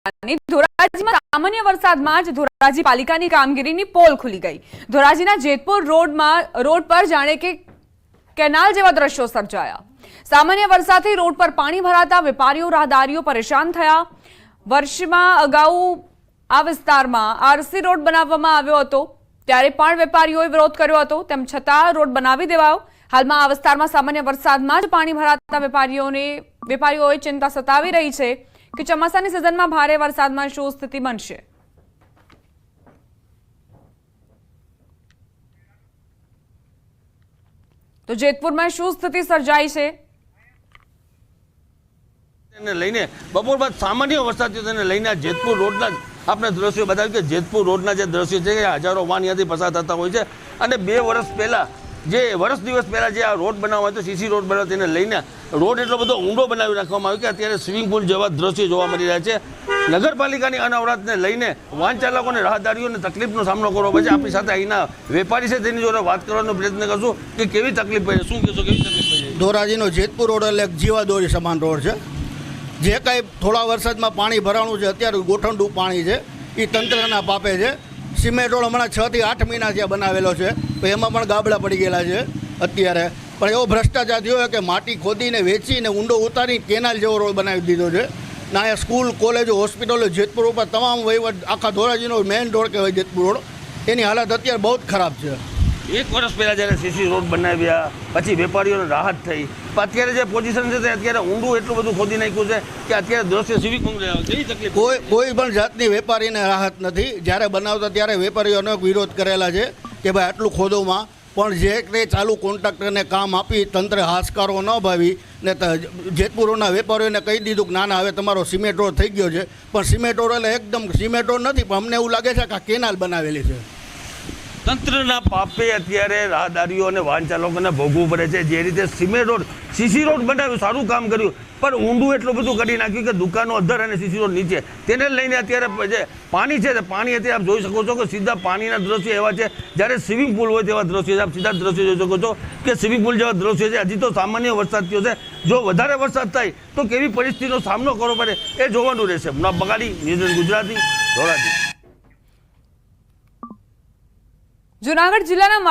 ધોરાજીમાં સામાન્ય વરસાદમાં જ ધોરાજી પાલિકાની કામગીરીની પોલ ખુલી ગઈ। ધોરાજીના જેતપુર રોડ પર જાણે કે કેનાલ જેવા દ્રશ્યો સર્જાયા। સામાન્ય વરસાદથી રોડ પર પાણી ભરાતા વેપારીઓ રાહદારીઓ પરેશાન થયા। વર્ષમાં અગાઉ આ વિસ્તારમાં આરસી રોડ બનાવવામાં આવ્યો હતો, ત્યારે પણ વેપારીઓએ વિરોધ કર્યો હતો, તેમ છતાં રોડ બનાવી દેવાયો। હાલમાં આ વિસ્તારમાં સામાન્ય વરસાદમાં જ પાણી ભરાતા વેપારીઓએ ચિંતા સતાવી રહી છે કે ચોમાસાની સિઝનમાં ભારે વરસાદમાં શું સ્થિતિ બનશે। તો જેતપુરમાં શું સ્થિતિ સર્જાઈ છે તેને લઈને બપોર બાદ સામાન્ય વરસાદ થયો, તેને લઈને જેતપુર રોડના આપણે દ્રશ્યો બતાવ્યું કે જેતપુર રોડના જે દ્રશ્યો છે કે હજારો વાહન ત્યાંથી પસાર થતા હોય છે। અને 2 વર્ષ પહેલાં દિવસ પહેલાં જે આ રોડ બનાવવામાં આવ્યો, સીસી રોડ બનાવ્યો, તેને લઈને રોડ એટલો બધો ઊંડો બનાવી નાખવામાં આવ્યો કે અત્યારે સ્વિમિંગ પુલ જેવા દ્રશ્યો જોવા મળી રહ્યા છે। નગરપાલિકાની અનાવરાતને લઈને વાહન ચાલકોને રાહદારીઓને તકલીફનો સામનો કરવો પડે છે। આપણી સાથે અહીંના વેપારી છે, તેની જોડે વાત કરવાનો પ્રયત્ન કરશું કે કેવી તકલીફ પડે, શું કહેશો, કેવી તકલીફ પડે? ધોરાજીનો જેતપુર રોડ એટલે જીવાદોરી સમાન રોડ છે। જે કાંઈ થોડા વરસાદમાં પાણી ભરાણું છે, અત્યારે ગોઠણું પાણી છે, એ તંત્રના પાપે છે। સિમેન્ટ રોડ હમણાં 6 થી 8 મહિના ત્યાં બનાવેલો છે, તો એમાં પણ ગાબડા પડી ગયેલા છે અત્યારે। પણ એવો ભ્રષ્ટાચાર થયો કે માટી ખોદીને વેચીને ઊંડો ઉતારી કેનાલ જેવો રોડ બનાવી દીધો છે। ના અહીંયા સ્કૂલ, કોલેજો, હોસ્પિટલો જેતપુર ઉપર તમામ વહીવટ, આખા ધોરાજીનો મેઇન રોડ કહેવાય જેતપુર રોડ, એની હાલત અત્યારે બહુ જ ખરાબ છે। 1 વર્ષ પહેલાં જ્યારે સીસી રોડ બનાવ્યા પછી વેપારીઓને રાહત થઈ, અત્યારે જે પોઝિશન છે તે અત્યારે ઊંડું એટલું બધું ખોદી નાખ્યું છે કે અત્યારે દ્રશ્ય સિવિક કેવી તકલીફ? કોઈ પણ જાતની વેપારીને રાહત નથી। જ્યારે બનાવતા ત્યારે વેપારીઓનો વિરોધ કરેલા છે કે ભાઈ આટલું ખોદોમાં, પણ જે તે ચાલુ કોન્ટ્રાક્ટરને કામ આપી તંત્રે હાશકારો ન ભાવી ને જેતપુરના વેપારીઓને કહી દીધું કે ના ના હવે તમારો સિમેન્ટ રોડ થઈ ગયો છે, પણ સિમેન્ટ રોડ એટલે એકદમ સિમેન્ટ રોડ નથી, પણ અમને એવું લાગે છે કે આ કેનાલ બનાવેલી છે। તંત્રના પાપે અત્યારે રાહદારીઓ અને વાહન ચાલકોને ભોગવવું પડે છે। જે રીતે સિમેન્ટ રોડ, સીસી રોડ બનાવ્યું, સારું કામ કર્યું, પણ ઊંડું એટલું બધું કરી નાખ્યું કે દુકાનો અધર અને સીસી રોડ નીચે, તેને લઈને અત્યારે જે પાણી છે તે પાણી અત્યારે આપ જોઈ શકો છો કે સીધા પાણીના દ્રશ્યો એવા છે, જ્યારે સ્વિમિંગ પુલ હોય તેવા દ્રશ્યો છે। આપ સીધા દ્રશ્યો જોઈ શકો છો કે સ્વિમિંગ પુલ જેવા દ્રશ્યો છે। હજી તો સામાન્ય વરસાદ થયો છે, જો વધારે વરસાદ થાય તો કેવી પરિસ્થિતિનો સામનો કરવો પડે એ જોવાનું રહેશે। બગાડી, ન્યૂઝ ગુજરાતી, ધોરાજી। જૂનાગઢ જિલ્લાના